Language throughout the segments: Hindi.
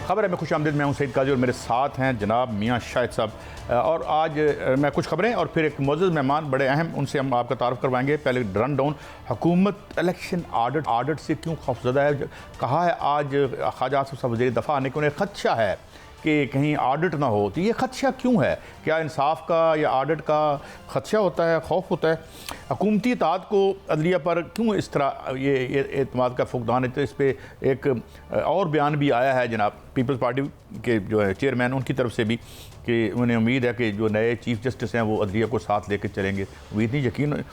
खबर है मैं खुश आमदीद, मैं हूं सईद काजी और मेरे साथ हैं जनाब मियां शाहिद साहब। और आज मैं कुछ खबरें और फिर एक मुअज़्ज़ज़ मेहमान बड़े अहम, उनसे हम आपका तारुफ करवाएंगे। पहले रन डाउन, हुकूमत इलेक्शन ऑडिट से क्यों खौफज़दा है। कहा है आज ख्वाजा आसिफ साहब वज़ीर दफ़ा आने के उन्हें खदशा है कि कहीं ऑडिट ना हो। तो ये खदशा क्यों है? क्या इंसाफ का या ऑडिट का खदशा होता है, खौफ होता है? हुकूमती इताअत को अदलिया पर क्यों इस तरह ये एतमाद का फुकदान है? तो इस पर एक और बयान भी आया है जनाब पीपल्स पार्टी के जो है चेयरमैन, उनकी तरफ से भी कि उन्हें उम्मीद है कि जो नए चीफ जस्टिस हैं वो अदलिया को साथ लेकर चलेंगे। उम्मीद नहीं, यकीन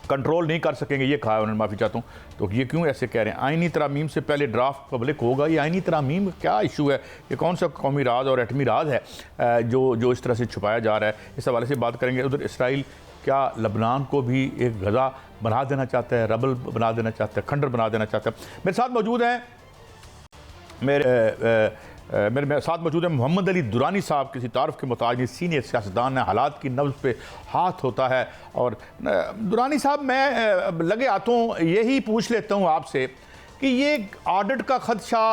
कंट्रोल नहीं कर सकेंगे, ये कहा है उन्होंने। माफ़ी चाहता हूँ। तो ये क्यों ऐसे कह रहे हैं? आइनी तरामीम से पहले ड्राफ्ट पब्लिक होगा। ये आइनी तरामीम क्या इशू है? ये कौन सा कौमी राज और एटमी राज है जो इस तरह से छुपाया जा रहा है? इस हवाले से बात करेंगे। उधर इसराइल क्या लबनान को भी एक गज़ा बना देना चाहता है, रबल बना देना चाहता है, खंडर बना देना चाहता है? मेरे साथ मौजूद हैं मेरे साथ मौजूद है मोहम्मद अली दुरानी साहब, किसी तारुफ के मुताबिक सीनियर सियासतदान है, हालात की नब्ज़ पे हाथ होता है। और दुरानी साहब, मैं लगे हाथों यही पूछ लेता हूँ आपसे कि ये ऑडिट का खदशा,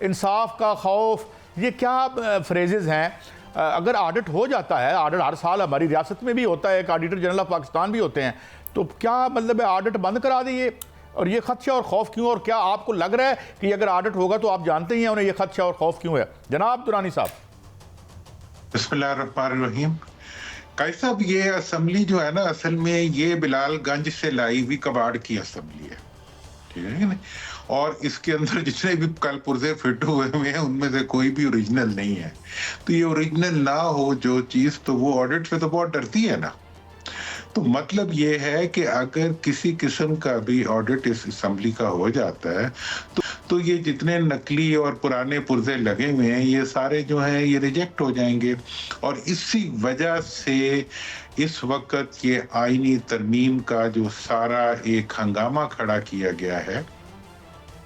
इंसाफ का खौफ, ये क्या फ्रेजेस हैं? अगर ऑडिट हो जाता है, ऑडिट हर साल हमारी रियासत में भी होता है, एक ऑडिटर जनरल ऑफ पाकिस्तान भी होते हैं, तो क्या मतलब है ऑडिट बंद करा दिए? और ये खदशा और खौफ क्यों? और क्या आपको लग रहा है कि अगर ऑडिट होगा तो आप जानते ही हैं उन्हें ये खदशा और खौफ क्यों है? जनाब दुरानी साहब। बिस्मिल्लाहिर्रहमानिर्रहीम। काई साहब, ये असम्बली जो है ना, असल में ये बिलालगंज से लाई हुई कबाड़ की असम्बली है, ठीक है ना? और इसके अंदर जितने भी कल पुर्जे फिट हुए हैं उनमें से कोई भी ओरिजिनल नहीं है। तो ये ओरिजिनल ना हो जो चीज, तो वो ऑडिट से तो बहुत डरती है ना। तो मतलब ये है कि अगर किसी किस्म का भी ऑडिट इस असेंबली का हो जाता है तो ये जितने नकली और पुराने पुर्जे लगे हुए हैं ये सारे जो हैं ये रिजेक्ट हो जाएंगे। और इसी वजह से इस वक्त ये आईनी तरमीम का जो सारा एक हंगामा खड़ा किया गया है,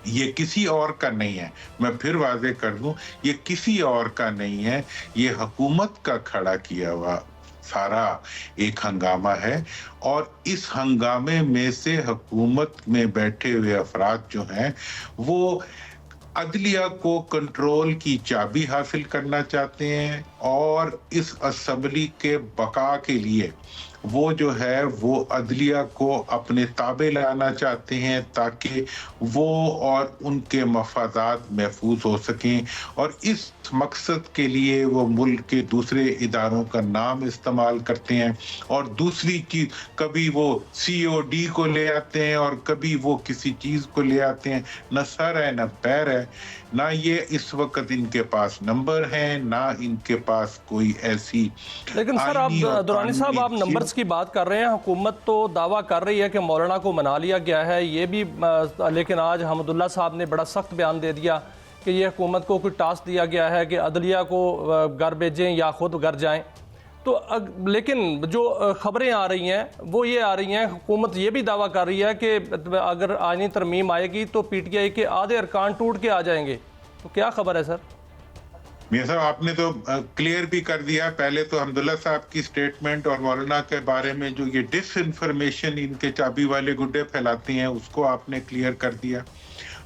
ये किसी और का नहीं है। मैं फिर वाजे कर दूं, ये किसी और का नहीं है, ये हुकूमत का खड़ा किया हुआ सारा एक हंगामा है। और इस हंगामे में से हुकूमत में बैठे हुए अफराद जो हैं वो अदलिया को कंट्रोल की चाबी हासिल करना चाहते हैं और इस असेंबली के बका के लिए वो जो है वो अदलिया को अपने ताबे लाना चाहते हैं ताकि वो और उनके मफादात महफूज हो सकें। और इस मकसद के लिए वो मुल्क के दूसरे इदारों का नाम इस्तेमाल करते हैं। और दूसरी चीज, कभी वो COD को ले आते हैं और कभी वो किसी चीज को ले आते हैं। न सर है न पैर है, ना ये इस वक्त इनके पास नंबर है, ना इनके पास कोई ऐसी। लेकिन सर, आप दुरानी साहब, आप नंबर्स की बात कर रहे हैं। हुकूमत तो दावा कर रही है कि मौलाना को मना लिया गया है, ये भी, लेकिन आज हमदुल्ला साहब ने बड़ा सख्त बयान दे दिया कि ये हुकूमत को कोई टास्क दिया गया है कि अदलिया को घर भेजें या खुद घर जाएं। तो लेकिन जो खबरें आ रही हैं वो ये आ रही हैं, हुकूमत ये भी दावा कर रही है कि अगर आईनी तरमीम आएगी तो PTI के आधे अरकान टूट के आ जाएंगे। तो क्या खबर है सर? मियां साहब, आपने तो क्लियर भी कर दिया। पहले तो हमदुल्ला साहब की स्टेटमेंट और मौलाना के बारे में जो ये डिसइंफॉर्मेशन इनके चाबी वाले गुड्डे फैलाते हैं उसको आपने क्लियर कर दिया।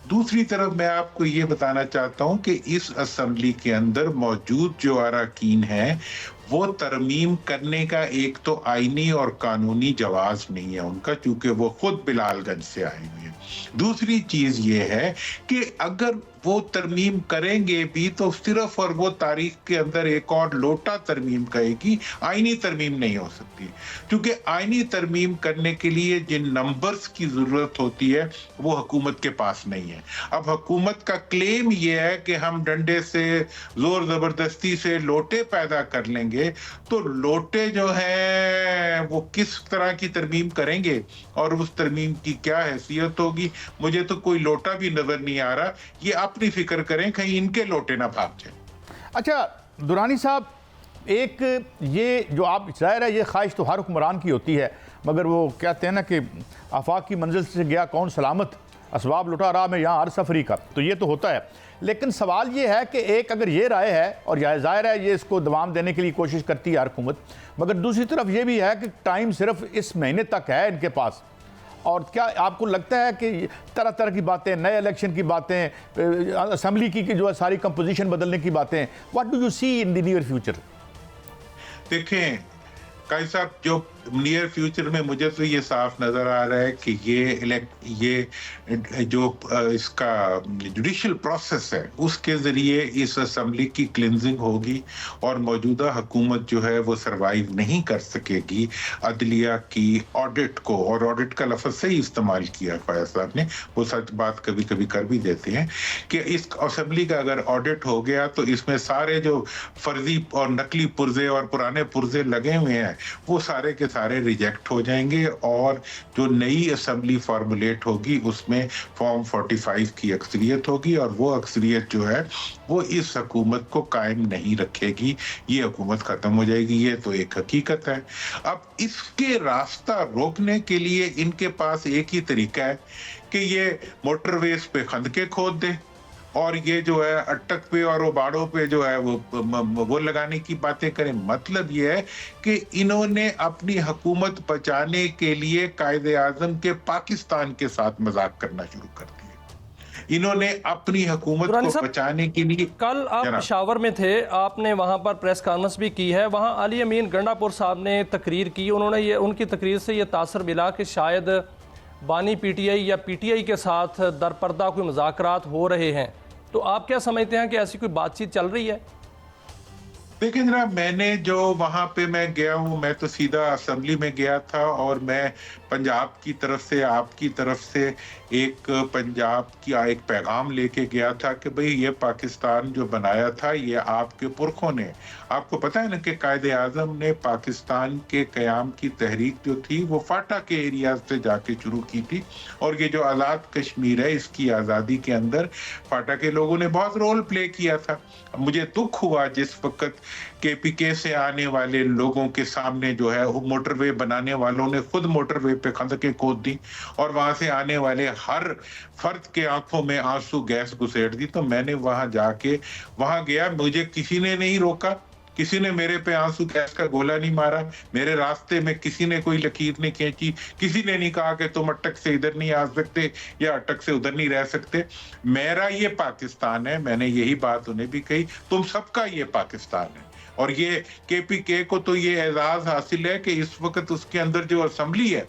दूसरी तरफ मैं आपको ये बताना चाहता हूं कि इस असेंबली के अंदर मौजूद जो अरकान हैं वो तरमीम करने का एक तो आईनी और कानूनी जवाज नहीं है उनका, क्योंकि वो खुद बिलालगंज से आए हुए हैं। दूसरी चीज ये है कि अगर वो तरमीम करेंगे भी तो सिर्फ और वो तारीख के अंदर एक और लोटा तरमीम कहेगी, आईनी तरमीम नहीं हो सकती। क्योंकि आईनी तरमीम करने के लिए जिन नंबर्स की जरूरत होती है वो हुकूमत के पास नहीं है। अब हुकूमत का क्लेम ये है कि हम डंडे से जोर जबरदस्ती से लोटे पैदा कर लेंगे, तो लोटे जो है वो किस तरह की तरमीम करेंगे और उस तरमीम की क्या हैसियत होगी? मुझे तो कोई लोटा भी नजर नहीं आ रहा। ये अपनी फिक्र करें, कहीं इनके लोटे ना भाग जाए। अच्छा दुरानी साहब, एक ये जो आप जाहिर है ये ख्वाहिश तो हर हुक्मरान की होती है, मगर वो कहते हैं ना कि आफाक की मंजिल से गया कौन सलामत, असबाब लुटा रहा में यहाँ हर सफरी का। तो ये तो होता है, लेकिन सवाल ये है कि एक अगर ये राय है और जाहिर है ये इसको दवाम देने के लिए कोशिश करती है हर हुकूमत, मगर दूसरी तरफ ये भी है कि टाइम सिर्फ इस महीने तक है इनके पास और क्या आपको लगता है कि तरह तरह की बातें, नए इलेक्शन की बातें, असेंबली की जो है सारी कंपोजिशन बदलने की बातें, what do you see in the near future? देखें काई साहब, जो नियर फ्यूचर में मुझे तो ये साफ नजर आ रहा है कि ये जो इसका जुडिशल प्रोसेस है उसके जरिए इस असेंबली की क्लिनजिंग होगी और मौजूदा हुकूमत जो है वो सरवाइव नहीं कर सकेगी अदलिया की ऑडिट को। और ऑडिट का लफ्ज से ही इस्तेमाल किया फयाज साहब ने, वो सच बात कभी कभी कर भी देते हैं कि इस असेंबली का अगर ऑडिट हो गया तो इसमें सारे जो फर्जी और नकली पुर्जे और पुराने पुर्जे लगे हुए हैं वो सारे के सारे रिजेक्ट हो जाएंगे और जो नई असेंबली फॉर्मुलेट होगी उसमें फॉर्म 45 की अक्सरियत होगी और वो अक्सरियत जो है वो इस हुकूमत को कायम नहीं रखेगी, ये हुकूमत खत्म हो जाएगी। ये तो एक हकीकत है। अब इसके रास्ता रोकने के लिए इनके पास एक ही तरीका है कि ये मोटरवेज पे खंदके खोद दे और ये जो है अटक पे और उबाड़ों पे जो है वो लगाने की बातें करें। मतलब ये है कि इन्होंने अपनी हुकूमत बचाने के लिए कायदे आजम के पाकिस्तान के साथ मजाक करना शुरू कर दिया। इन्होंने अपनी हुकूमत को बचाने के लिए, कल आप पेशावर में थे, आपने वहां पर प्रेस कॉन्फ्रेंस भी की है, वहां अली अमीन गंडापुर साहब ने तकरीर की, उन्होंने ये उनकी तकरीर से ये तासर मिला कि शायद बानी पीटीआई या पीटीआई के साथ दरपर्दा कोई मुज़ाकरात हो रहे हैं। तो आप क्या समझते हैं कि ऐसी कोई बातचीत चल रही है? देखिए जनाब, मैंने जो वहां पे मैं गया हूं, मैं तो सीधा असेंबली में गया था और मैं पंजाब की तरफ से, आपकी तरफ से एक पंजाब की एक पैगाम लेके गया था कि भाई ये पाकिस्तान जो बनाया था ये आपके पुरखों ने, आपको पता है ना कि कायदे आजम ने पाकिस्तान के कयाम की तहरीक जो थी वो फाटा के एरिया से जाके शुरू की थी और ये जो आज़ाद कश्मीर है इसकी आज़ादी के अंदर फाटा के लोगों ने बहुत रोल प्ले किया था। मुझे दुख हुआ जिस वक्त केपीके से आने वाले लोगों के सामने जो है मोटरवे बनाने वालों ने खुद मोटरवे पे खंदकें खोद दी और वहां से आने वाले हर फर्द के आंखों में आंसू गैस घुसेड़ दी। तो मैंने वहां जाके वहां गया, मुझे किसी ने नहीं रोका, किसी ने मेरे पे आंसू गैस का गोला नहीं मारा, मेरे रास्ते में किसी ने कोई लकीर नहीं खींची, किसी ने नहीं कहा कि तुम अटक से इधर नहीं आ सकते या अटक से उधर नहीं रह सकते। मेरा ये पाकिस्तान है, मैंने यही बात उन्हें भी कही, तुम सबका ये पाकिस्तान है। और ये केपीके को तो ये एजाज हासिल है कि इस वक्त उसके अंदर जो असेंबली है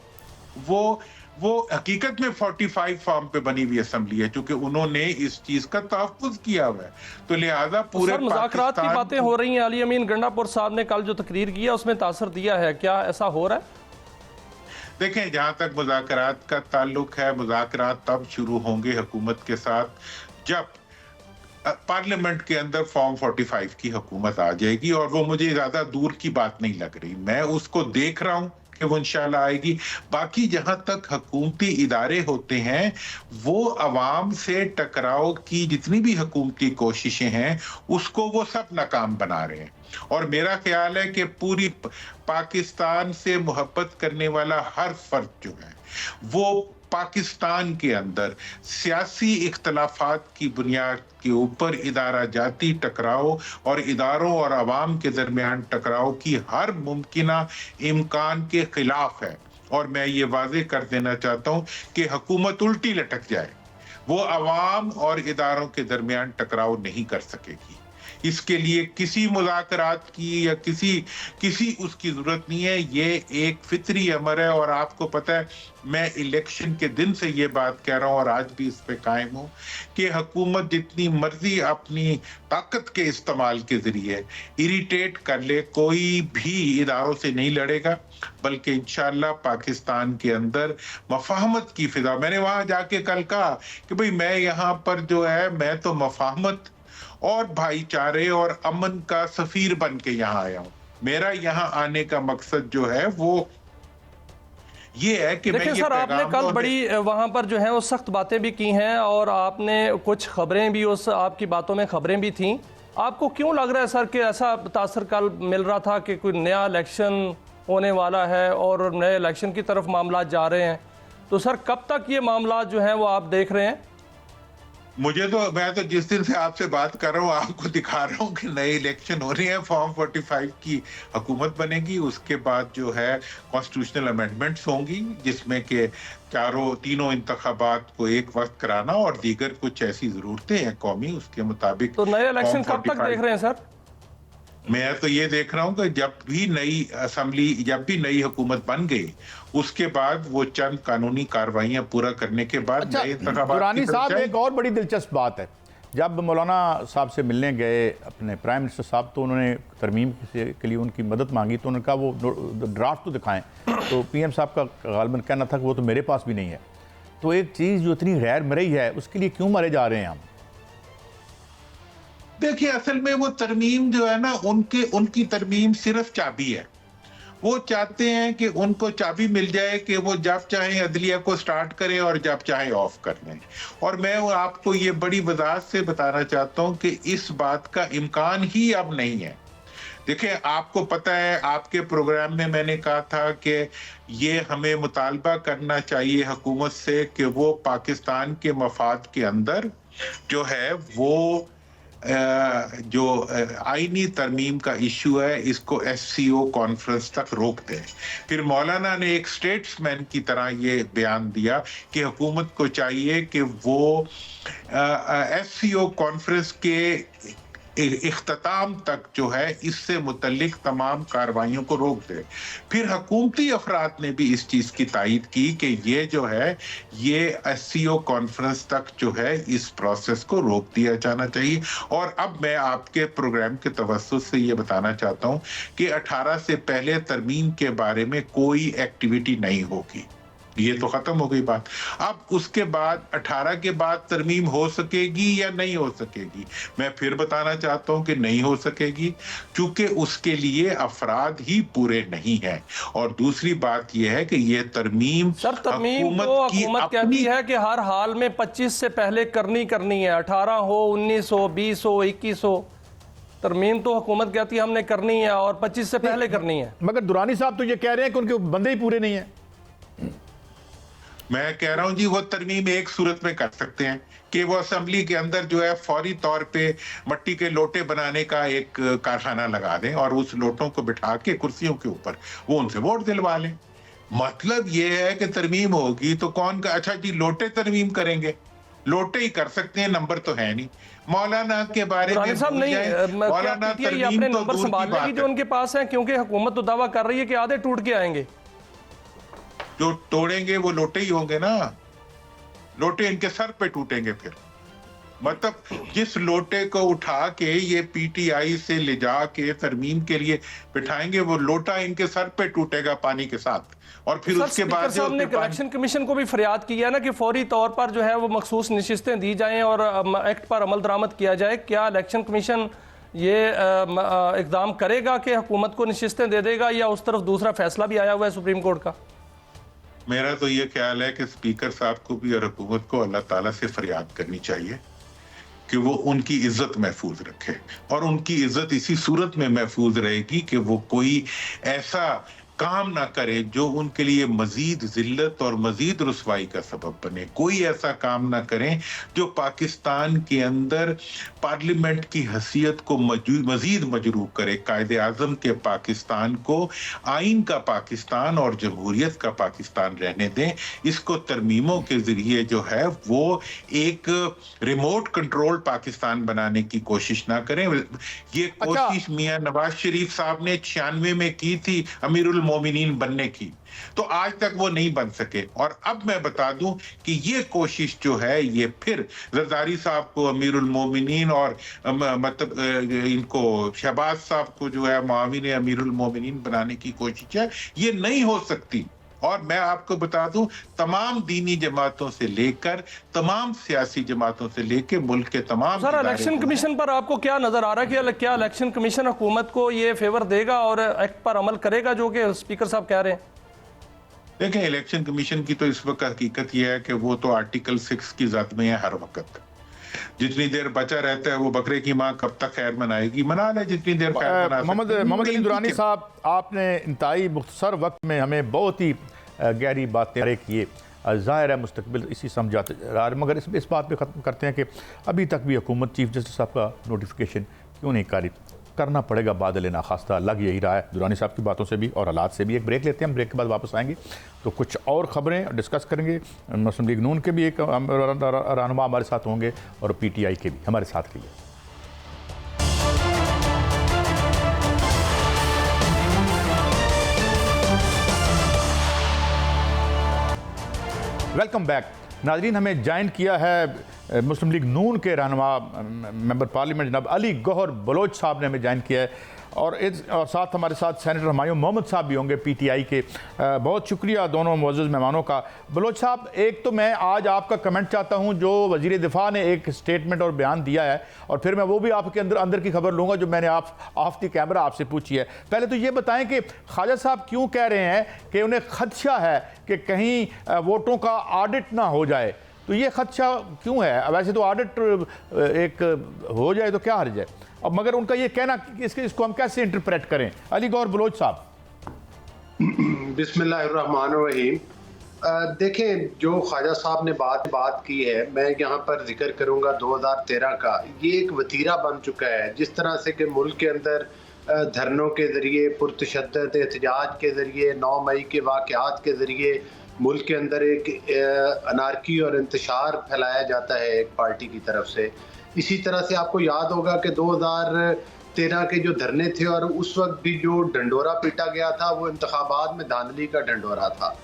वो हकीकत में 45 फॉर्म पे बनी हुई असेंबली है, क्योंकि उन्होंने इस चीज का तहफ्फुज़ किया हुआ है। तो लिहाजा पूरे मुज़ाकरात की बातें हो रही हैं। अली अमीन गंडापुर साहब ने कल जो तकरीर किया उसमें तासर दिया है, क्या ऐसा हो रहा है? देखें, जहां तक मुज़ाकरात का ताल्लुक है, मुज़ाकरात तब शुरू होंगे हुकूमत के साथ जब पार्लियामेंट के अंदर फॉर्म 45 की हुकूमत आ जाएगी और वो मुझे ज्यादा दूर की बात नहीं लग रही, मैं उसको देख रहा हूं कि वो इंशाल्लाह आएगी। बाकी जहां तक हुकूमती इदारे होते हैं वो अवाम से टकराव की जितनी भी हुकूमती कोशिशें हैं उसको वो सब नाकाम बना रहे हैं। और मेरा ख्याल है कि पूरी पाकिस्तान से मोहब्बत करने वाला हर फर्द जो है वो पाकिस्तान के अंदर सियासी इख्तलाफात की बुनियाद के ऊपर इदारा जाती टकराव और इदारों और अवाम के दरमियान टकराव की हर मुमकिना इम्कान के खिलाफ है। और मैं ये वाजे कर देना चाहता हूँ कि हुकूमत उल्टी लटक जाए, वो अवाम और इदारों के दरमियान टकराव नहीं कर सकेगी। इसके लिए किसी मुज़ाकरात की या किसी उसकी जरूरत नहीं है, ये एक फितरी अमर है। और आपको पता है, मैं इलेक्शन के दिन से ये बात कह रहा हूं और आज भी इस पे कायम हूं कि हुकूमत जितनी मर्जी अपनी ताकत के इस्तेमाल के जरिए इरिटेट कर ले, कोई भी इदारों से नहीं लड़ेगा, बल्कि इंशाल्लाह पाकिस्तान के अंदर मफाहमत की फिजा। मैंने वहां जाके कल कहा कि भाई मैं यहाँ पर जो है, मैं तो मफाहमत और भाईचारे और अमन का सफीर बन के यहाँ आया हूँ। मेरा यहाँ आने का मकसद जो है वो ये है कि देखिए सर, आपने कल बड़ी वहाँ पर जो है वो सख्त बातें भी की हैं और आपने कुछ खबरें भी, उस आपकी बातों में खबरें भी थीं। आपको क्यों लग रहा है सर कि ऐसा तासर कल मिल रहा था कि कोई नया इलेक्शन होने वाला है और नए इलेक्शन की तरफ मामला जा रहे हैं? तो सर कब तक ये मामला जो है वो आप देख रहे हैं? मुझे तो, मैं तो जिस दिन से आपसे बात कर रहा हूँ आपको दिखा रहा हूँ कि नई इलेक्शन हो रही है, फॉर्म 45 की हुकूमत बनेगी, उसके बाद जो है कॉन्स्टिट्यूशनल अमेंडमेंट्स होंगी जिसमें कि तीनों इंतखाबात को एक वक्त कराना और दीगर कुछ ऐसी जरूरतें हैं कौमी, उसके मुताबिक। तो नए इलेक्शन कब तक देख रहे हैं सर? मैं तो ये देख रहा हूँ कि जब भी नई असेंबली, जब भी नई हुकूमत बन गई, उसके बाद वो चंद कानूनी कार्रवाइयां पूरा करने के बाद अच्छा, नए इंतखाबात दुरानी की तरफ साहब, जाएंगे। एक और बड़ी दिलचस्प बात है, जब मौलाना साहब से मिलने गए अपने प्राइम मिनिस्टर साहब, तो उन्होंने तरमीम के लिए उनकी मदद मांगी, तो उन्होंने कहा वो ड्राफ्ट तो दिखाएं, तो पीएम साहब का गालिबन कहना था कि वो तो मेरे पास भी नहीं है। तो एक चीज़ जो इतनी गैर मरई है, उसके लिए क्यों मारे जा रहे हैं हम? देखिए, असल में वो तरमीम जो है ना, उनकी तरमीम सिर्फ चाबी है। वो चाहते हैं कि उनको चाबी मिल जाए कि वो जब चाहें अदलिया को स्टार्ट करें और जब चाहें ऑफ कर दें। और मैं आपको ये बड़ी वजाहत से बताना चाहता हूं कि इस बात का इम्कान ही अब नहीं है। देखिए, आपको पता है, आपके प्रोग्राम में मैंने कहा था कि ये हमें मुतालबा करना चाहिए हुकूमत से कि वो पाकिस्तान के मफाद के अंदर जो है वो जो आईनी तरमीम का इशू है, इसको SCO कॉन्फ्रेंस तक रोक दें। फिर मौलाना ने एक स्टेट्समैन की तरह ये बयान दिया कि हुकूमत को चाहिए कि वो SCO कॉन्फ्रेंस के इख्तिताम तक जो है इससे मुतल्लिक तमाम कार्रवाइयों को रोक दे। फिर हुकूमती अफराद ने भी इस चीज की तायद की कि ये जो है ये SCO कॉन्फ्रेंस तक जो है इस प्रोसेस को रोक दिया जाना चाहिए। और अब मैं आपके प्रोग्राम के तवज्जुह से ये बताना चाहता हूं कि 18 से पहले तरमीम के बारे में कोई एक्टिविटी नहीं होगी, ये तो खत्म हो गई बात। अब उसके बाद 18 के बाद तरमीम हो सकेगी या नहीं हो सकेगी, मैं फिर बताना चाहता हूं कि नहीं हो सकेगी, क्योंकि उसके लिए अफराद ही पूरे नहीं हैं। और दूसरी बात यह है कि ये तरमीम सर, तरमीम तो हुकूमत कहती है कि हर हाल में 25 से पहले करनी है, 18 हो, 19 हो, 20 हो, 21 हो, तरमीम तो हुकूमत कहती है हमने करनी है और 25 से पहले करनी है। मगर दुरानी साहब तो ये कह रहे हैं कि उनके बंदे ही पूरे नहीं हैं। मैं कह रहा हूं जी, वो तरमीम एक सूरत में कर सकते हैं कि वो असेंबली के अंदर जो है फौरी तौर पे मट्टी के लोटे बनाने का एक कारखाना लगा दें और उस लोटों को बिठा के कुर्सियों के ऊपर वो उनसे वोट दिलवा लें। मतलब ये है कि तरमीम होगी तो कौन का, अच्छा जी लोटे तरमीम करेंगे, लोटे ही कर सकते हैं, नंबर तो है नहीं। मौलाना के बारे में मौलाना तरमीम तो नंबर संभालने की जो उनके पास है, क्योंकि हुकूमत तो दावा कर रही है कि आधे टूट के आएंगे। जो तोड़ेंगे वो लोटे ही होंगे ना, लोटे इनके सर पे टूटेंगे। फिर मतलब जिस लोटे को उठा के ये PTI से ले जाके तरमीम के लिए बिठाएंगे, वो लोटा इनके सर पे टूटेगा पानी के साथ। और फिर उसके बाद हमने इलेक्शन कमीशन को भी फरियाद की है ना कि फौरी तौर पर जो है वो मखसूस नशिस्तें दी जाएं और एक्ट पर अमल दरामद किया जाए। क्या इलेक्शन कमीशन ये इकदाम करेगा कि हुकूमत को नशिस्तें दे देगा, या उस तरफ दूसरा फैसला भी आया हुआ है सुप्रीम कोर्ट का? मेरा तो ये ख्याल है कि स्पीकर साहब को भी और हुकूमत को अल्लाह ताला से फरियाद करनी चाहिए कि वो उनकी इज्जत महफूज रखे। और उनकी इज्जत इसी सूरत में महफूज रहेगी कि वो कोई ऐसा काम ना करे जो उनके लिए मजीद जिल्लत और मजीद रुसवाई का सबब बने। कोई ऐसा काम ना करें जो पाकिस्तान के अंदर पार्लियामेंट की हैसियत को मजीद मजरूह करे। कायदे आजम के पाकिस्तान को आइन का पाकिस्तान और जमहूरियत का पाकिस्तान रहने दें। इसको तरमीमों के जरिए जो है वो एक रिमोट कंट्रोल पाकिस्तान बनाने की कोशिश ना करें। ये कोशिश मियां नवाज शरीफ साहब ने 96 में की थी अमीरुल मोमिनीन बनने की, तो आज तक वो नहीं बन सके। और अब मैं बता दूं कि ये कोशिश जो है ये फिर जरदारी साहब को अमीरुल मोमिनीन और मतलब इनको शहबाज साहब को जो है मुआविन अमीरुल मोमिनीन बनाने की कोशिश है, ये नहीं हो सकती। और मैं आपको बता दूं, तमाम दीनी जमातों से लेकर तमाम सियासी जमातों से लेकर मुल्क के तमाम। सर, इलेक्शन कमीशन पर आपको क्या नजर आ रहा है कि क्या इलेक्शन कमीशन हुकूमत को ये फेवर देगा और एक्ट पर अमल करेगा जो कि स्पीकर साहब कह रहे हैं? देखें, इलेक्शन कमीशन की तो इस वक्त हकीकत यह है कि वो तो आर्टिकल 6 की ज़द में है। हर वक्त जितनी देर बचा रहता है वो बकरे की माँ कब तक खैर मनाएगी, मना ले जितनी देर खैर मना। मोहम्मद अली दुरानी साहब, आपने इंतहाई मुख्तसर वक्त में हमें बहुत ही गहरी बातें किए। ज़ाहिर है मुस्तकबिल इसी समझाते रहा है, मगर इस बात पे ख़त्म करते हैं कि अभी तक भी हुकूमत चीफ जस्टिस साहब का नोटिफिकेशन क्यों नहीं कारी, करना पड़ेगा बादल नाखास्ता, लग यही रहा है दुरानी साहब की बातों से भी और हालात से भी। एक ब्रेक लेते हैं, हम ब्रेक के बाद वापस आएंगे तो कुछ और ख़बरें डिस्कस करेंगे। मुस्लिम लीग नून के भी एक रहनुमा हमारे साथ होंगे और PTI के भी हमारे साथ रहिए। वेलकम बैक नाजरीन। हमें ज्वाइन किया है मुस्लिम लीग नून के रहनुमा मेंबर पार्लियामेंट जनाब अली गौहर बलोच साहब ने हमें ज्वाइन किया है और साथ हमारे साथ सेनेटर हुमायूं मोहम्मद साहब भी होंगे PTI के। बहुत शुक्रिया दोनों मुअज़्ज़ज़ मेहमानों का। बलोच साहब, एक तो मैं आज आपका कमेंट चाहता हूं जो वज़ीर दिफा ने एक स्टेटमेंट और बयान दिया है, और फिर मैं वो भी आपके अंदर की खबर लूँगा जो मैंने ऑफ द कैमरा आपसे पूछी है। पहले तो ये बताएं कि ख्वाजा साहब क्यों कह रहे हैं कि उन्हें खदशा है कि कहीं वोटों का ऑडिट ना हो जाए, तो ये खदशा क्यों है? वैसे तो ऑडिट एक हो जाए तो क्या हर्ज है, अब मगर उनका ये कहना इसको हम कैसे इंटरप्रेट करें? अली गौहर बलोच साहब। बिस्मिल्लाहिर्रहमानिर्रहीम। देखें, जो ख्वाजा साहब ने बात की है, मैं यहाँ पर जिक्र करूँगा 2013 का। ये एक वतीरा बन चुका है, जिस तरह से कि मुल्क के अंदर धरनों के ज़रिए, पुरतशद्दद एहतजाज के ज़रिए, 9 मई के वाक़यात के ज़रिए मुल्क के अंदर एक अनारकी और इंतशार फैलाया जाता है एक पार्टी की तरफ से। इसी तरह से आपको याद होगा कि 2013 के जो धरने थे और उस वक्त भी जो ढंडोरा पीटा गया था वो इंतखाबात में धांधली का ढंडोरा था।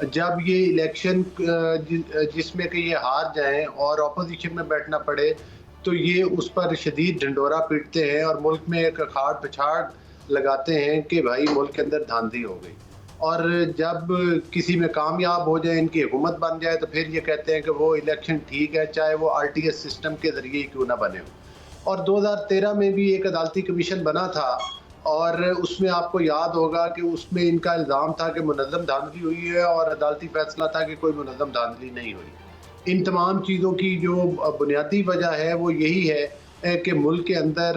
जब ये इलेक्शन जिसमें कि ये हार जाएं और अपोजिशन में बैठना पड़े तो ये उस पर शदीद ढंडोरा पीटते हैं और मुल्क में एक अखाड़ पछाड़ लगाते हैं कि भाई मुल्क के अंदर धांधली हो गई। और जब किसी में कामयाब हो जाए, इनकी हुकूमत बन जाए, तो फिर ये कहते हैं कि वो इलेक्शन ठीक है, चाहे वो RTS सिस्टम के ज़रिए क्यों ना बने हो। और 2013 में भी एक अदालती कमीशन बना था और उसमें आपको याद होगा कि उसमें इनका इल्ज़ाम था कि मुनज़्ज़म धांधली हुई है और अदालती फैसला था कि कोई मुनज़्ज़म धांधली नहीं हुई। इन तमाम चीज़ों की जो बुनियादी वजह है वो यही है कि मुल्क के अंदर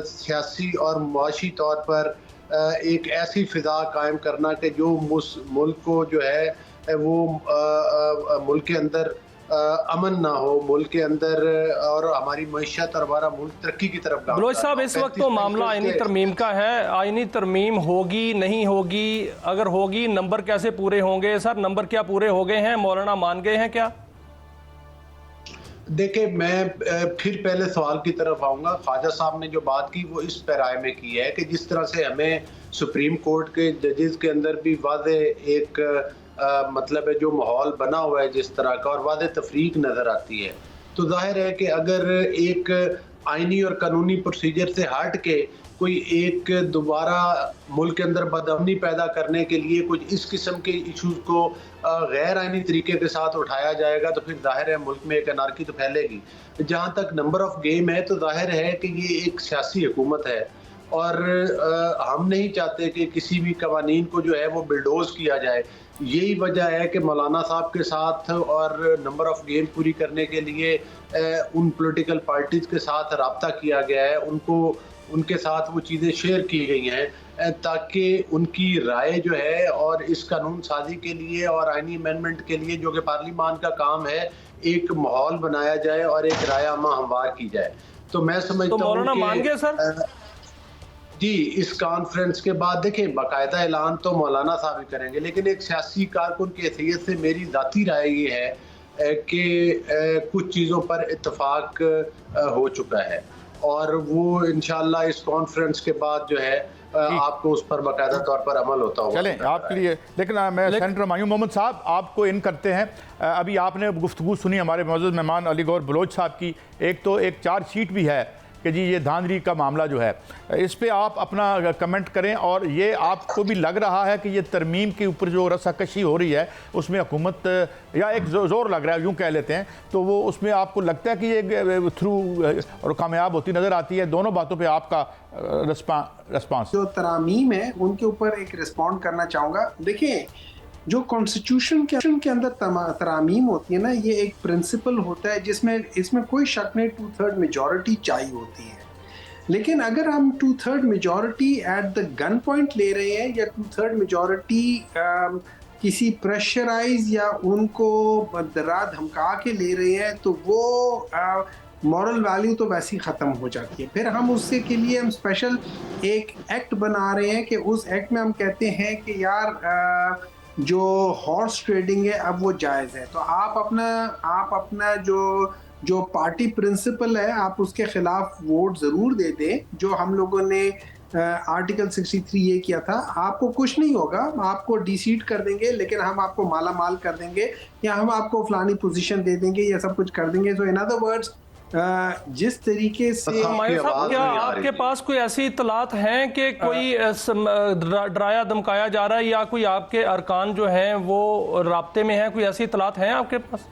सियासी और मुआशी तौर पर एक ऐसी फ़िज़ा कायम करना कि जो मुल्क को जो है वो मुल्क के अंदर अमन ना हो, मुल्क के अंदर और हमारी मईशत और हमारा मुल्क तरक्की की तरफ। बलोच साहब, इस वक्त तो मामला आईनी तरमीम का है। आईनी तरमीम होगी नहीं होगी, अगर होगी नंबर कैसे पूरे होंगे? सर, नंबर क्या पूरे हो गए हैं? मौलाना मान गए हैं क्या? देखिए, मैं फिर पहले सवाल की तरफ आऊँगा। ख्वाजा साहब ने जो बात की वो इस पैराए में की है कि जिस तरह से हमें सुप्रीम कोर्ट के जजेस के अंदर भी वाज़े एक मतलब है जो माहौल बना हुआ है जिस तरह का, और वाज़े तफरीक नज़र आती है, तो जाहिर है कि अगर एक आइनी और कानूनी प्रोसीजर से हट के कोई एक दोबारा मुल्क के अंदर बदअमनी पैदा करने के लिए कुछ इस किस्म के इशूज़ को गैर आइनी तरीके के साथ उठाया जाएगा तो फिर जाहिर है मुल्क में एक अनारकी तो फैलेगी। जहाँ तक नंबर ऑफ गेम है तो जाहिर है कि ये एक सियासी हुकूमत है और हम नहीं चाहते कि किसी भी कवानीन को जो है वो बिल्डोज किया जाए। यही वजह है कि मौलाना साहब के साथ और नंबर ऑफ गेम पूरी करने के लिए उन पॉलिटिकल पार्टीज़ के साथ रब्ता किया गया है, उनके साथ वो चीज़ें शेयर की गई हैं ताकि उनकी राय जो है और इस कानून साजी के लिए और आईनी अमेंडमेंट के लिए जो कि पार्लियामान का काम है, एक माहौल बनाया जाए और एक राय आमा हमवार की जाए। तो मैं समझता हूँ कि मान गए सर जी, इस कॉन्फ्रेंस के बाद देखें बाकायदा ऐलान तो मौलाना साहब ही करेंगे, लेकिन एक सियासी कारकुन की हैसियत से मेरी ज़ाती राय ये है कि कुछ चीज़ों पर इत्तेफाक हो चुका है और वो इंशाल्लाह इस कॉन्फ्रेंस के बाद जो है आपको उस पर बाकायदा तौर पर अमल होता होगा। चलें आपके लिए, लेकिन मैं सेनेटर हुमायूं मोहम्मद साहब आपको इन करते हैं। अभी आपने गुफ्तगू सुनी हमारे मौजूद मेहमान अली गौहर बलोच साहब की, एक तो एक चार्जशीट भी है कि जी ये धांधली का मामला जो है, इस पे आप अपना कमेंट करें। और ये आपको भी लग रहा है कि ये तरमीम के ऊपर जो रस्साकशी हो रही है उसमें हुकूमत या एक जोर लग रहा है, यूँ कह लेते हैं, तो वो उसमें आपको लगता है कि ये थ्रू और कामयाब होती नज़र आती है? दोनों बातों पे आपका रिस्पांस। जो तरामीम है उनके ऊपर एक रिस्पॉन्ड करना चाहूँगा। देखिए, जो कॉन्स्टिट्यूशन के अंदर तरामीम होती है ना, ये एक प्रिंसिपल होता है जिसमें इसमें कोई शक नहीं 2/3 मेजॉरिटी चाहिए होती है। लेकिन अगर हम 2/3 majority at the gun point ले रहे हैं या 2/3 मेजॉरिटी किसी प्रेशराइज या उनको डरा धमका के ले रहे हैं तो वो मॉरल वैल्यू तो वैसे ही ख़त्म हो जाती है। फिर हम उससे के लिए हम स्पेशल एक एक्ट बना रहे हैं कि उस एक्ट में हम कहते हैं कि यार जो हॉर्स ट्रेडिंग है अब वो जायज़ है। तो आप अपना जो पार्टी प्रिंसिपल है आप उसके खिलाफ वोट ज़रूर दे दें। जो हम लोगों ने आर्टिकल 63 ये किया था, आपको कुछ नहीं होगा, आपको डिसीट कर देंगे लेकिन हम आपको माला माल कर देंगे या हम आपको फलानी पोजीशन दे देंगे या सब कुछ कर देंगे। तो इन अदर वर्ड्स जिस तरीके से क्या आपके पास कोई ऐसी इतलात हैं कि कोई डराया धमकाया जा रहा है या कोई आपके अरकान जो हैं वो राब्ते में हैं, कोई ऐसी इतलात हैं आपके पास?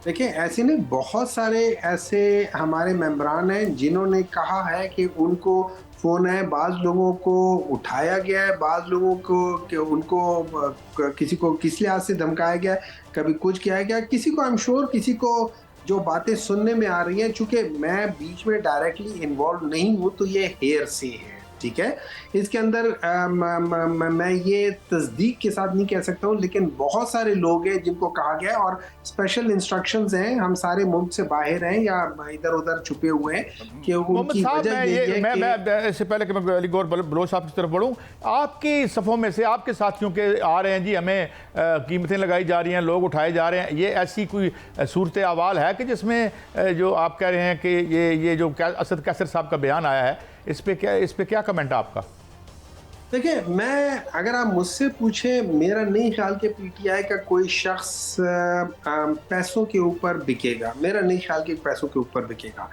देखिए ऐसे नहीं, बहुत सारे ऐसे हमारे मेंबरान हैं जिन्होंने कहा है कि उनको फ़ोन है, बाज़ लोगों को उठाया गया है, बाज़ लोगों को कि उनको किसी को किस लिहाज से धमकाया गया है, कभी कुछ किया गया, किसी को आई एम श्योर किसी को जो बातें सुनने में आ रही हैं, चूँकि मैं बीच में डायरेक्टली इन्वॉल्व नहीं हूँ तो ये हेयर से है, ठीक है। इसके अंदर मैं ये तस्दीक के साथ नहीं कह सकता हूँ, लेकिन बहुत सारे लोग हैं जिनको कहा गया है और स्पेशल इंस्ट्रक्शंस हैं, हम सारे मुल्क से बाहर हैं या इधर उधर छुपे हुए हैं कि उनकी वजह ये है कि मैं इससे पहले कि मैं अली गौहर बलोच साहब की तरफ बढ़ूँ, आपकी सफ़ों में से आपके साथियों के आ रहे हैं जी हमें कीमतें लगाई जा रही हैं, लोग उठाए जा रहे हैं, ये ऐसी कोई सूरत अहवाल है कि जिसमें जो आप कह रहे हैं कि ये जो असद कैसर साहब का बयान आया है इस पे क्या कमेंट है आपका? देखिए मैं अगर आप मुझसे पूछे, मेरा नहीं ख्याल कि पीटीआई का कोई शख्स पैसों के ऊपर बिकेगा, मेरा नहीं ख्याल कि पैसों के ऊपर बिकेगा।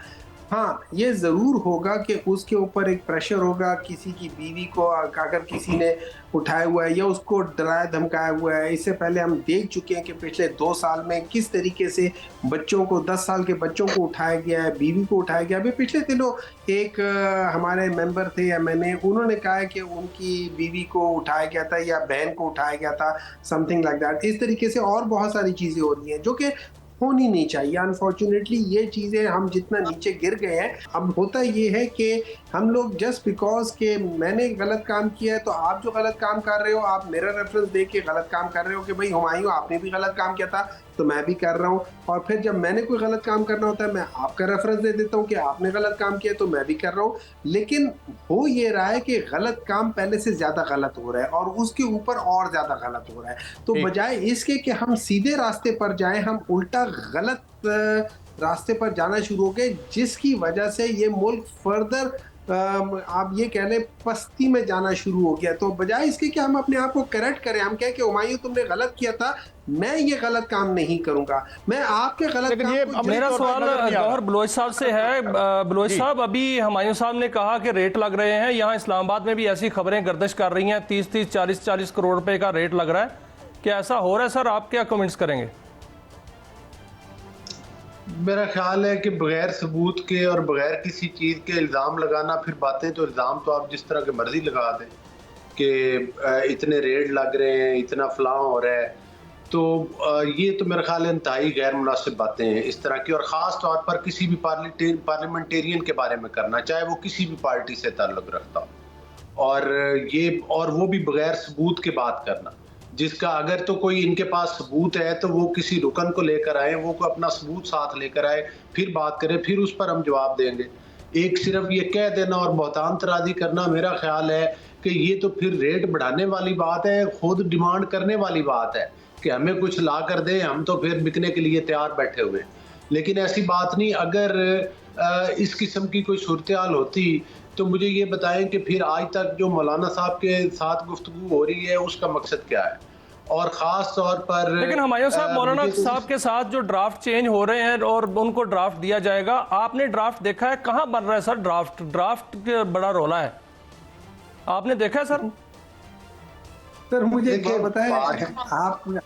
हाँ ये ज़रूर होगा कि उसके ऊपर एक प्रेशर होगा, किसी की बीवी को अगर किसी ने उठाया हुआ है या उसको डराया धमकाया हुआ है। इससे पहले हम देख चुके हैं कि पिछले 2 साल में किस तरीके से बच्चों को 10 साल के बच्चों को उठाया गया है, बीवी को उठाया गया। अभी पिछले दिनों एक हमारे मेंबर थे MNA, उन्होंने कहा है कि उनकी बीवी को उठाया गया था या बहन को उठाया गया था, समथिंग लाइक दैट। इस तरीके से और बहुत सारी चीज़ें हो रही हैं जो कि होनी नहीं चाहिए। अनफॉर्चुनेटली ये चीज़ें हम जितना नीचे गिर गए हैं, अब होता ये है कि हम लोग जस्ट बिकॉज के मैंने गलत काम किया है तो आप जो गलत काम कर रहे हो आप मेरा रेफरेंस दे के गलत काम कर रहे हो कि भाई हुमायूं आपने भी गलत काम किया था तो मैं भी कर रहा हूँ, और फिर जब मैंने कोई गलत काम करना होता है मैं आपका रेफरेंस दे देता हूँ कि आपने गलत काम किया तो मैं भी कर रहा हूँ। लेकिन हो ये रहा है कि गलत काम पहले से ज़्यादा गलत हो रहा है और उसके ऊपर और ज़्यादा गलत हो रहा है। तो बजाय इसके कि हम सीधे रास्ते पर जाएं, हम उल्टा गलत रास्ते पर जाना शुरू हो गए, जिसकी वजह से ये मुल्क फर्दर आप ये कह लें पस्ती में जाना शुरू हो गया। तो बजाय इसके कि हम अपने आप को करेक्ट करें, हम कहें कि हुमायूं तुमने गलत किया था, मैं ये गलत काम नहीं करूंगा, मैं आपके गलत काम। मेरा सवाल गौहर बलोच साहब से है। बलोच साहब, अभी हुमायूं साहब ने कहा कि रेट लग रहे हैं, यहाँ इस्लामाबाद में भी ऐसी खबरें गर्दिश कर रही हैं 30-30 40-40 करोड़ रुपए का रेट लग रहा है, क्या ऐसा हो रहा है सर? आप क्या कमेंट्स करेंगे? मेरा ख्याल है कि बगैर सबूत के और बगैर किसी चीज़ के इल्ज़ाम लगाना, फिर बातें तो इल्ज़ाम तो आप जिस तरह के मर्जी लगा दें कि इतने रेट लग रहे हैं, इतना फलां हो रहा है, तो ये तो मेरा ख्याल है इंतहाई गैर मुनासिब बातें हैं इस तरह की, और ख़ास तौर पर किसी भी पार्लियामेंटेरियन के बारे में करना, चाहे वो किसी भी पार्टी से ताल्लुक़ रखता हो, और वो भी बगैर सबूत के बात करना, जिसका अगर तो कोई इनके पास सबूत है तो वो किसी रुकन को लेकर आए, वो अपना सबूत साथ लेकर आए, फिर बात करें, फिर उस पर हम जवाब देंगे। एक सिर्फ ये कह देना और बहतान तराजी करना, मेरा ख्याल है कि ये तो फिर रेट बढ़ाने वाली बात है, खुद डिमांड करने वाली बात है कि हमें कुछ ला कर दें, हम तो फिर बिकने के लिए तैयार बैठे हुए। लेकिन ऐसी बात नहीं। अगर इस किस्म की कोई सूरत हाल होती तो मुझे ये बताएं कि फिर आज तक जो मौलाना साहब के साथ गुफ्तगू हो रही है उसका मकसद क्या है, और ख़ास तौर पर। लेकिन हुमायूं साहब, मौलाना साहब के साथ जो ड्राफ्ट चेंज हो रहे हैं और उनको ड्राफ्ट दिया जाएगा, आपने ड्राफ्ट देखा है? कहाँ बन रहा है सर ड्राफ्ट के बड़ा रोला है, आपने देखा है सर? सर मुझे एक बात बताएं,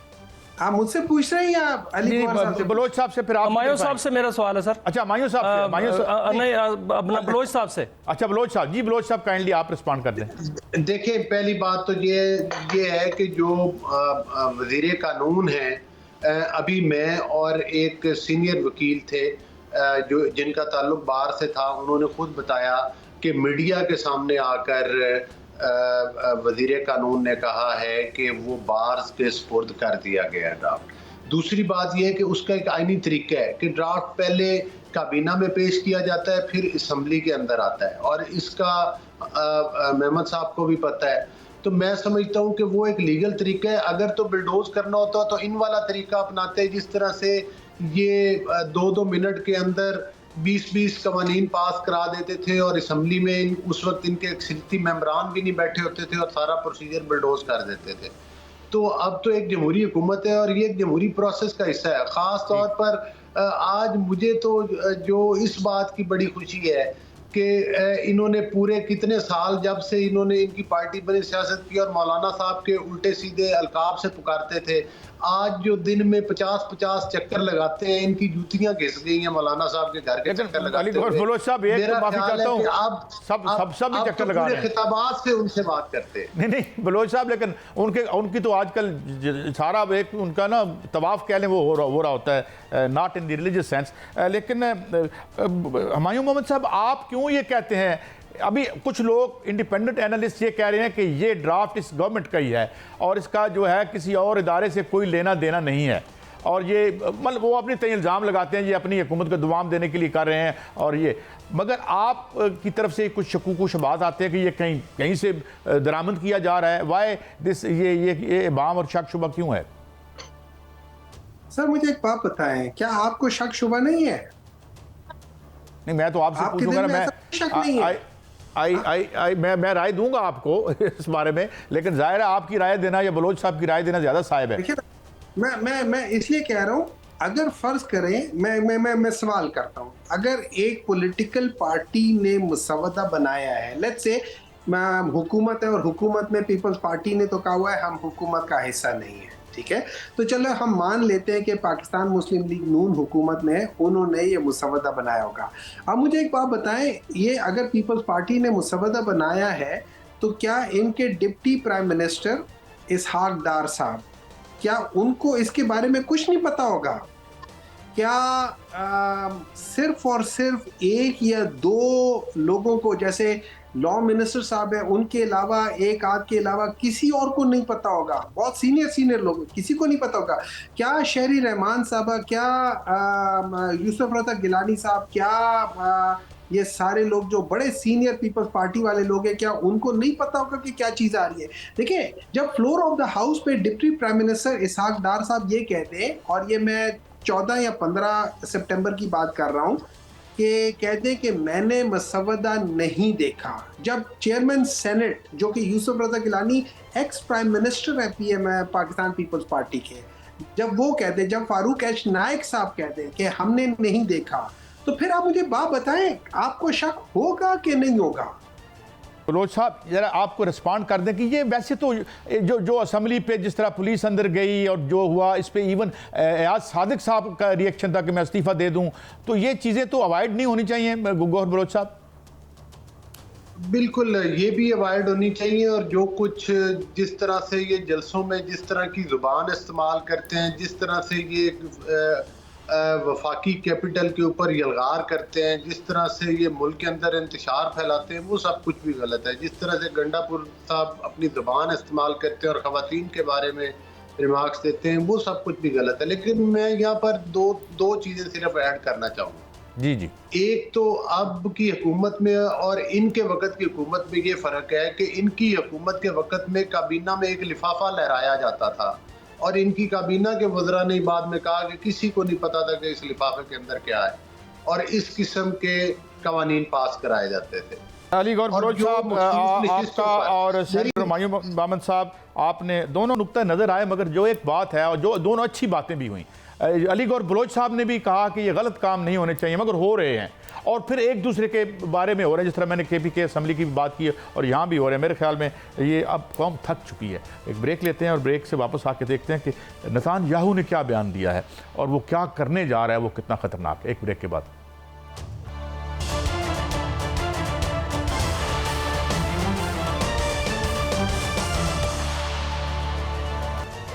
आप मुझसे पूछ रहे हैं या अली बलोच साहब से? फिर आप हुमायूं साहब से मेरा सवाल है सर। अच्छा हुमायूं साहब नहीं, अपना बलोच साहब से। अच्छा बलोच साहब जी, बलोच साहब काइंडली आप रिस्पॉन्ड कर दें। देखिए पहली बात तो ये है कि जो वज़ीर कानून है, अभी मैं और एक सीनियर वकील थे जो जिनका ताल्लुक बार से था, उन्होंने खुद बताया कि मीडिया के सामने आकर वज़ीर कानून ने कहा है कि वो बार्स के सुपुर्द कर दिया गया ड्राफ्ट। दूसरी बात यह है कि उसका एक आईनी तरीका है कि ड्राफ्ट पहले काबीना में पेश किया जाता है, फिर असम्बली के अंदर आता है, और इसका मेहमद साहब को भी पता है। तो मैं समझता हूँ कि वो एक लीगल तरीका है। अगर तो बिल्डोज करना होता तो इन वाला तरीका अपनाते, जिस तरह से ये 2-2 मिनट के अंदर 20-20 कवानीन पास करा देते थे, और असम्बली में उस वक्त इनके अक्सरियती मेंबरान भी नहीं बैठे होते थे, और सारा प्रोसीजर बिल्डोज कर देते थे। तो अब तो एक जमहूरी हुकूमत है, और ये एक जमहूरी प्रोसेस का हिस्सा है। ख़ास तौर पर आज मुझे तो जो इस बात की बड़ी खुशी है कि इन्होंने पूरे कितने साल, जब से इन्होंने इनकी पार्टी बनी सियासत की और मौलाना साहब के उल्टे सीधे अलकाब से पुकारते थे, आज जो दिन में 50-50 चक्कर लगाते हैं, इनकी जूतियां घिस गई हैं मौलाना साहब के घर के चक्कर लगाते हैं। बलोच साहब, एक तो माफी चाहता हूं, सब ही चक्कर लगा रहे हैं, खिताबात से उनसे बात करते हैं। नहीं बलोच साहब, लेकिन उनकी तो आजकल सारा एक उनका ना तवाफ कह लें वो हो रहा होता है, not in the religious sense. लेकिन हुमायूं मोहम्मद साहब, आप क्यों ये कहते हैं? अभी कुछ लोग इंडिपेंडेंट एनालिस्ट ये कह रहे हैं कि ये ड्राफ्ट इस गवर्नमेंट का ही है और इसका जो है किसी और इदारे से कोई लेना देना नहीं है, और ये मतलब वो अपनी तय इल्ज़ाम लगाते हैं ये अपनी हुकूमत को दुआम देने के लिए कर रहे हैं, और ये मगर आप की तरफ से कुछ शकूक शुबात आते हैं कि ये कहीं से दरामद किया जा रहा है। वाई दिस ये बाम और शक शुबा क्यों है? सर मुझे एक बात बताएं, क्या आपको शक शुबा नहीं है? नहीं, मैं तो आपसे पूछूंगा ना, मैं राय दूंगा आपको इस बारे में, लेकिन जाहिर है आपकी राय देना या बलोच साहब की राय देना ज्यादा साहिब है। देखिए, मैं इसलिए कह रहा हूं, अगर फर्ज करें, मैं सवाल करता हूं, अगर एक पॉलिटिकल पार्टी ने मुसवदा बनाया है, लेट्स से हुकूमत है, और हुकूमत में पीपल्स पार्टी ने तो कहा हुआ है हम हुकूमत का हिस्सा नहीं है, ठीक है, तो चलो हम मान लेते हैं कि पाकिस्तान मुस्लिम लीग नून हुकूमत में उन्होंने ये मुसवदा बनाया होगा। अब मुझे एक बात बताएं, ये अगर पीपल्स पार्टी ने मुसवदा बनाया है तो क्या इनके डिप्टी प्राइम मिनिस्टर इसहाक डार साहब, क्या उनको इसके बारे में कुछ नहीं पता होगा? क्या सिर्फ और सिर्फ एक या दो लोगों को, जैसे लॉ मिनिस्टर साहब है, उनके अलावा एक आध के अलावा किसी और को नहीं पता होगा? बहुत सीनियर लोग, किसी को नहीं पता होगा? क्या शहरी रहमान साहबा, क्या यूसुफ रज़ा गिलानी साहब, क्या ये सारे लोग जो बड़े सीनियर पीपल्स पार्टी वाले लोग हैं, क्या उनको नहीं पता होगा कि क्या चीज़ आ रही है? देखिए, जब फ्लोर ऑफ द हाउस पे डिप्टी प्राइम मिनिस्टर इसहाक डार साहब ये कहते हैं, और ये मैं 14 या 15 सितंबर की बात कर रहा हूँ, कि कहते हैं कि मैंने मसवदा नहीं देखा, जब चेयरमैन सेनेट जो कि यूसुफ रज़ा गिलानी एक्स प्राइम मिनिस्टर है पीएम पाकिस्तान पीपल्स पार्टी के, जब वो कहते हैं, जब फारूक एच नायक साहब कहते हैं कि हमने नहीं देखा, तो फिर आप मुझे बात बताएं, आपको शक होगा कि नहीं होगा? बलोच साहब जरा आपको रिस्पॉन्ड कर दें कि ये वैसे तो जो असम्बली पे जिस तरह पुलिस अंदर गई और जो हुआ, इस पे इवन एयाज सादिक साहब का रिएक्शन था कि मैं इस्तीफ़ा दे दूं, तो ये चीज़ें तो अवॉइड नहीं होनी चाहिए गौहर बलोच साहब? बिल्कुल, ये भी अवॉइड होनी चाहिए, और जो कुछ जिस तरह से ये जलसों में जिस तरह की ज़ुबान इस्तेमाल करते हैं, जिस तरह से ये वफाकी कैपिटल के ऊपर यलगार करते हैं, जिस तरह से ये मुल्क के अंदर इंतशार फैलाते हैं, वो सब कुछ भी गलत है। जिस तरह से गंडापुर साहब अपनी ज़बान इस्तेमाल करते हैं और ख़वातीन के बारे में रिमार्क्स देते हैं, वो सब कुछ भी गलत है। लेकिन मैं यहाँ पर दो चीज़ें सिर्फ ऐड करना चाहूँगा। जी। एक तो अब की हुकूमत में और इनके वक़्त की हुकूमत में ये फ़र्क है कि इनकी हुकूमत के वक़्त में काबीना में एक लिफाफा लहराया जाता था, और इनकी काबीना के वज़रा ने बाद में कहा कि किसी को नहीं पता था कि इस लिफाफे के अंदर क्या है, और इस किस्म के कवानीन पास कराए जाते थे। अली गौर बलोच साहब, आपका और सेनेटर हुमायूं मोहम्मद साहब, आपने दोनों नुक्ता नज़र आए, मगर जो एक बात है और जो दोनों अच्छी बातें भी हुई, अली गौर बलोच साहब ने भी कहा कि ये गलत काम नहीं होने चाहिए, मगर हो रहे हैं, और फिर एक दूसरे के बारे में हो रहे हैं, जिस तरह मैंने KPK असम्बली की बात की और यहाँ भी हो रहे हैं। मेरे ख्याल में ये अब कौम थक चुकी है। एक ब्रेक लेते हैं और ब्रेक से वापस आके देखते हैं कि नेतान्याहू ने क्या बयान दिया है और वो क्या करने जा रहा है, वो कितना ख़तरनाक है। एक ब्रेक के बाद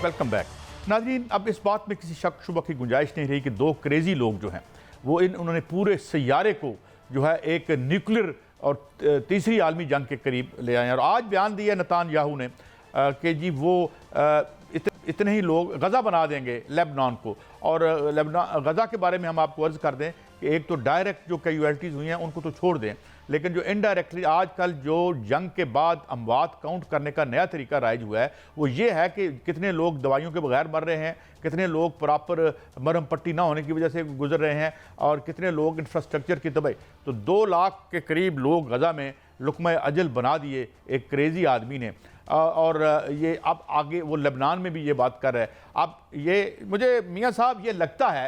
वेलकम बैक। नाज़रीन, अब इस बात में किसी शक शुबा की गुंजाइश नहीं रही कि दो क्रेजी लोग जो हैं वो उन्होंने पूरे सैयारे को जो है एक न्यूक्लियर और तीसरी आलमी जंग के करीब ले आए हैं। और आज बयान दिया नेतान्याहू ने कि जी वो इतने ही लोग गज़ा बना देंगे लेबनान को। और गज़ा के बारे में हम आपको अर्ज़ कर दें कि एक तो डायरेक्ट जो कैजुअल्टीज़ हुई हैं उनको तो छोड़ दें, लेकिन जो इनडायरेक्टली आजकल जो जंग के बाद अमवात काउंट करने का नया तरीका राइज हुआ है वो ये है कि कितने लोग दवाइयों के बगैर मर रहे हैं, कितने लोग प्रॉपर मरहम पट्टी ना होने की वजह से गुजर रहे हैं, और कितने लोग इंफ्रास्ट्रक्चर की तबाही। तो 2 लाख के करीब लोग गज़ा में लुक़्मा अजल बना दिए एक क्रेज़ी आदमी ने। और ये अब आगे वो लेबनान में भी ये बात कर रहा है। अब ये मुझे मियाँ साहब ये लगता है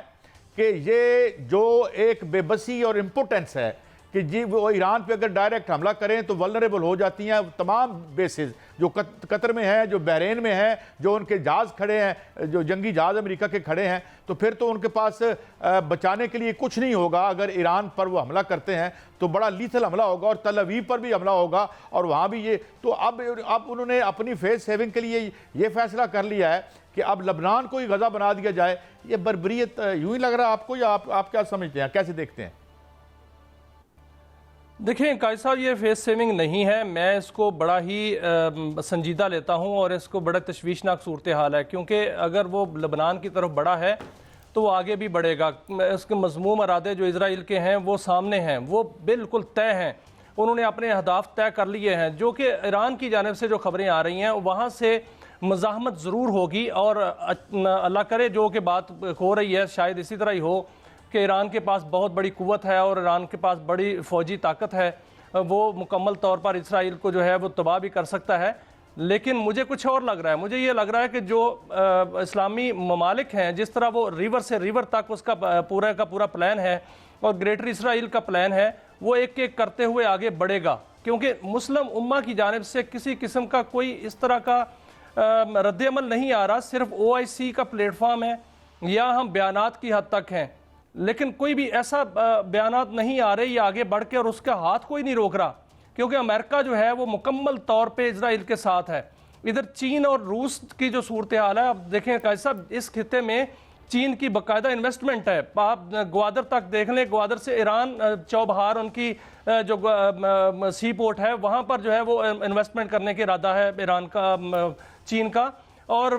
कि ये जो एक बेबसी और इम्पोर्टेंस है कि जी वो ईरान पे अगर डायरेक्ट हमला करें तो वल्नरेबल हो जाती हैं तमाम बेसिस, जो कतर में है, जो बहरीन में है, जो उनके जहाज़ खड़े हैं, जो जंगी जहाज़ अमेरिका के खड़े हैं, तो फिर तो उनके पास बचाने के लिए कुछ नहीं होगा। अगर ईरान पर वो हमला करते हैं तो बड़ा लीथल हमला होगा, और तल अवीव पर भी हमला होगा, और वहाँ भी ये तो अब उन्होंने अपनी फेस सेविंग के लिए ये फैसला कर लिया है कि अब लबनान को ही गज़ा बना दिया जाए। ये बर्बरियत यूँ ही लग रहा है आपको, या आप क्या समझते हैं, कैसे देखते हैं? देखिए कायद साहब, ये फेस सेविंग नहीं है, मैं इसको बड़ा ही संजीदा लेता हूँ और इसको बड़ा तशवीशनाक सूरत हाल है, क्योंकि अगर वो लबनान की तरफ बढ़ा है तो वो आगे भी बढ़ेगा। इसके मज़मूम इरादे जो इजराइल के हैं वो सामने हैं, वो बिल्कुल तय हैं, उन्होंने अपने अहदाफ तय कर लिए हैं। जो कि ईरान की जानिब से जो खबरें आ रही हैं वहाँ से मज़ाहमत ज़रूर होगी, और अल्लाह करे जो कि बात हो रही है शायद इसी तरह ही हो कि ईरान के पास बहुत बड़ी कुव्वत है और ईरान के पास बड़ी फ़ौजी ताकत है, वो मुकम्मल तौर पर इसराइल को जो है वो तबाह भी कर सकता है। लेकिन मुझे कुछ और लग रहा है, मुझे ये लग रहा है कि जो इस्लामी ममालिक हैं, जिस तरह वो रिवर से रिवर तक उसका पूरा का पूरा प्लान है और ग्रेटर इसराइल का प्लान है, वो एक एक करते हुए आगे बढ़ेगा, क्योंकि मुस्लिम उम्मा की जानिब से किसी किस्म का कोई इस तरह का रद्द-ए-अमल नहीं आ रहा। सिर्फ OIC का प्लेटफॉर्म है या हम बयानात की हद तक हैं, लेकिन कोई भी ऐसा बयानात नहीं आ रहे या आगे बढ़ के, और उसका हाथ कोई नहीं रोक रहा, क्योंकि अमेरिका जो है वो मुकम्मल तौर पे इजराइल के साथ है। इधर चीन और रूस की जो सूरत हाल है, अब देखें कैसा इस खिते में चीन की बाकायदा इन्वेस्टमेंट है। आप ग्वादर तक देख लें, ग्वादर से ईरान चौबहार उनकी जो सी पोर्ट है वहाँ पर जो है वो इन्वेस्टमेंट करने का इरादा है ईरान का, चीन का, और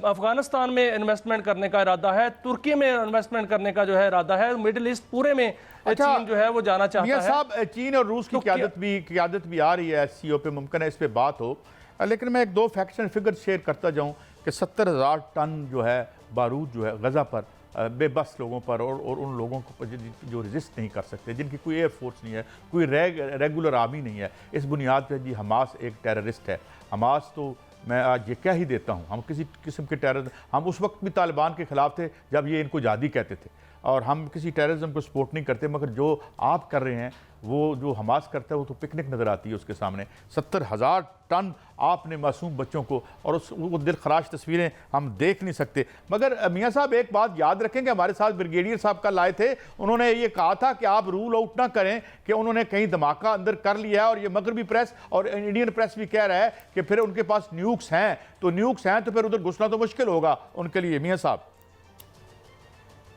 अफगानिस्तान में इन्वेस्टमेंट करने का इरादा है, तुर्की में इन्वेस्टमेंट करने का जो है इरादा है, मिडिल ईस्ट पूरे में चीन जो है वो जाना चाहता है। साहब, चीन और रूस की क़यादत भी आ रही है SCO पे, मुमकिन है इस पे बात हो, लेकिन मैं 1-2 फैक्ट्स एंड फिगर शेयर करता जाऊं कि 70,000 टन जो है बारूद जो है गज़ा पर बेबस लोगों पर और उन लोगों को जो रेजिस्ट नहीं कर सकते, जिनकी कोई एयरफोर्स नहीं है, कोई रेगुलर आर्मी नहीं है। इस बुनियाद पर जी हमास एक टेररिस्ट है। हमास तो मैं आज ये कह ही देता हूँ, हम किसी किस्म के टेरर, हम उस वक्त भी तालिबान के ख़िलाफ़ थे जब ये इनको जिहादी कहते थे, और हम किसी टेररिज्म को सपोर्ट नहीं करते, मगर जो आप कर रहे हैं वो जो हमास करता है वो तो पिकनिक नज़र आती है उसके सामने। 70,000 टन आपने मासूम बच्चों को, और वो दिल खराश तस्वीरें हम देख नहीं सकते। मगर मियाँ साहब एक बात याद रखें कि हमारे साथ ब्रिगेडियर साहब कल आए थे, उन्होंने ये कहा था कि आप रूल आउट ना करें कि उन्होंने कहीं धमाका अंदर कर लिया है, और ये मगरबी प्रेस और इंडियन प्रेस भी कह रहा है कि फिर उनके पास न्यूक्स हैं, तो न्यूक्स हैं तो फिर उधर घुसना तो मुश्किल होगा उनके लिए। मियाँ साहब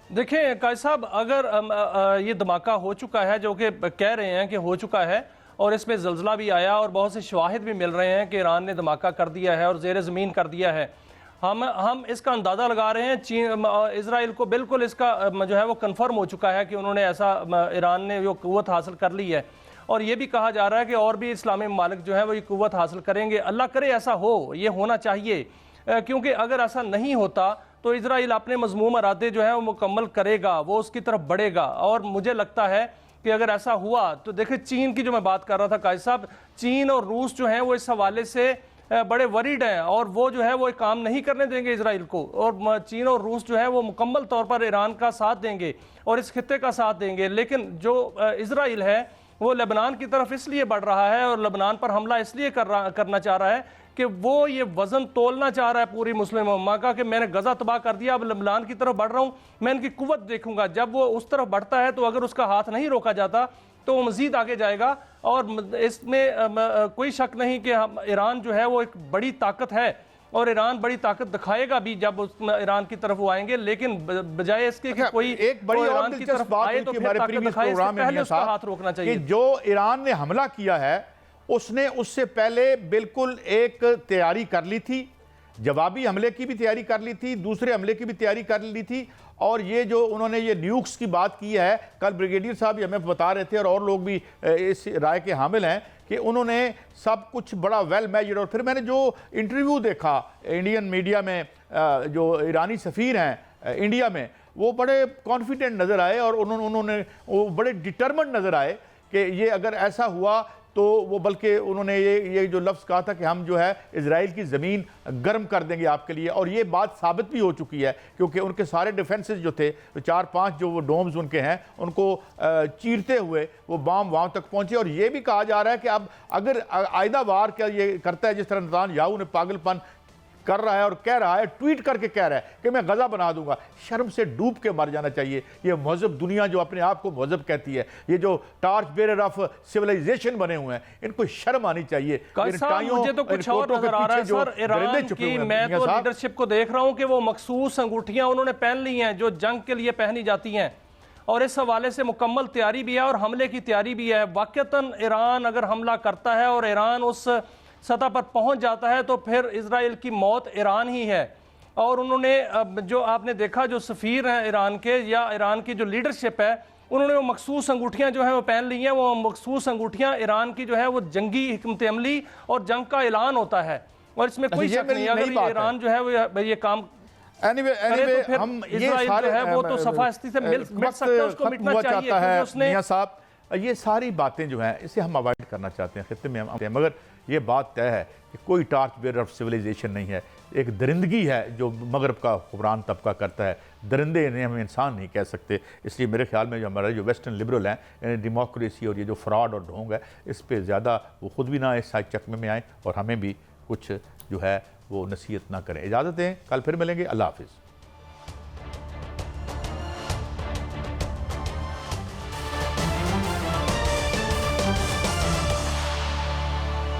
देखिए कायद साहब, अगर ये धमाका हो चुका है, जो कि कह रहे हैं कि हो चुका है, और इसमें ज़ल्ज़ला भी आया और बहुत से शवाहिद भी मिल रहे हैं कि ईरान ने धमाका कर दिया है और ज़ेर ज़मीन कर दिया है, हम इसका अंदाज़ा लगा रहे हैं। चीन इजराइल को बिल्कुल इसका जो है वो कन्फर्म हो चुका है कि उन्होंने ऐसा, ईरान ने वो क़ुव्वत हासिल कर ली है, और ये भी कहा जा रहा है कि और भी इस्लामी ममालिक जो है वो ये क़ुव्वत हासिल करेंगे। अल्लाह करे ऐसा हो, ये होना चाहिए, क्योंकि अगर ऐसा नहीं होता तो इजराइल अपने मज़मूम इरादे जो है वो मुकम्मल करेगा, वो उसकी तरफ बढ़ेगा। और मुझे लगता है कि अगर ऐसा हुआ तो देखिए, चीन की जो मैं बात कर रहा था कायद साहब, चीन और रूस जो हैं वो इस हवाले से बड़े वरीड हैं, और वो जो है वो एक काम नहीं करने देंगे इजराइल को, और चीन और रूस जो है वो मुकम्मल तौर पर ईरान का साथ देंगे और इस खित्ते का साथ देंगे। लेकिन जो इजराइल है वो लेबनान की तरफ इसलिए बढ़ रहा है और लेबनान पर हमला इसलिए करना चाह रहा है कि वो ये वजन तोलना चाह रहा है पूरी मुस्लिम उम्मा का, कि मैंने गजा तबाह कर दिया, अब लेबनान की तरफ बढ़ रहा हूँ, मैं इनकी कुव्वत देखूंगा। जब वो उस तरफ बढ़ता है तो अगर उसका हाथ नहीं रोका जाता तो वो मजीद आगे जाएगा, और इसमें कोई शक नहीं कि ईरान जो है वो एक बड़ी ताकत है, और ईरान बड़ी ताकत दिखाएगा भी जब ईरान की तरफ वो आएंगे, लेकिन बजाय इसके कि कोई एक बड़ी और ईरान की दिलचस्प तरफ बात आए तो कि फिर हमारे ताकत प्रीवियस दिखाए, इससे प्रोग्राम में पहले मियां उसका साहब हाथ रोकना चाहिए। कि जो ईरान ने हमला किया है उसने उससे पहले बिल्कुल एक तैयारी कर ली थी, जवाबी हमले की भी तैयारी कर ली थी, दूसरे हमले की भी तैयारी कर ली थी। और ये जो उन्होंने ये न्यूक्स की बात की है, कल ब्रिगेडियर साहब भी हमें बता रहे थे और लोग भी इस राय के हामिल हैं कि उन्होंने सब कुछ बड़ा वेल मेजर्ड। और फिर मैंने जो इंटरव्यू देखा इंडियन मीडिया में, जो ईरानी सफ़ीर हैं इंडिया में, वो बड़े कॉन्फिडेंट नज़र आए और उन्होंने वो बड़े डिटर्मिन्ड नज़र आए कि ये अगर ऐसा हुआ तो वो, बल्कि उन्होंने ये जो लफ्ज़ कहा था कि हम जो है इजराइल की ज़मीन गर्म कर देंगे आपके लिए। और ये बात साबित भी हो चुकी है क्योंकि उनके सारे डिफेंसेस जो थे, 4-5 जो वो डोम्स उनके हैं, उनको चीरते हुए वो बम वहाँ तक पहुँचे। और ये भी कहा जा रहा है कि अब अगर आइदा वार क्या ये करता है, जिस तरह नेतन्याहू ने पागलपन कर रहा है और कह रहा है, ट्वीट करके कह रहा है कि मैं गजा बना दूंगा, शर्म से डूब के मर जाना चाहिए। ये महजब दुनिया जो अपने आप को महजब कहती है, ये जो टार्च बेरर ऑफ सिविलाइजेशन बने हुए हैं, इनको शर्म आनी चाहिए। मुझे तो कुछ और नजर आ रहा है सर ईरान की। मैं तो लीडरशिप को देख रहा हूं कि वो मखसूस अंगूठियां उन्होंने पहन ली हैं जो जंग के लिए पहनी जाती हैं, और इस हवाले से मुकम्मल तैयारी भी है और हमले की तैयारी भी है। वाकईतन ईरान अगर हमला करता है और ईरान उस सतह पर पहुंच जाता है तो फिर इजराइल की मौत ईरान ही है। और उन्होंने जो आपने देखा, जो सफ़ीर हैं ईरान के या ईरान की जो लीडरशिप है, उन्होंने वो मखसूस अंगूठियां जो है वो पहन ली हैं। वो मखसूस अंगूठियां ईरान की जो है वो जंगी हिकमत अमली और जंग का ऐलान होता है, और इसमें कोई शक नहीं। अगर ईरान जो है वो ये काम anyway, तो हम ये सारे है वो तो सफास्ती से मिट सकता है, उसको मिटना चाहिए है। उसने मियां साहब, ये सारी बातें जो हैं इसे हम अवॉइड करना चाहते हैं, खित्ते में हम आते हैं, मगर ये बात तय है कि कोई टार्च बेरर ऑफ सिविलाइजेशन नहीं है। एक दरिंदगी है जो मगरब का हुक्मरान तबका करता है, दरिंदे इन्हें हम इंसान नहीं कह सकते। इसलिए मेरे ख्याल में जो हमारे जो वेस्टर्न लिबरल हैं, डेमोक्रेसी और ये जो फ्रॉड और ढोंग है, इस पर ज़्यादा वो खुद भी ना इस चकमे में आए और हमें भी कुछ जो है वो नसीहत ना करें। इजाज़त दें, कल फिर मिलेंगे। अल्लाह हाफिज़।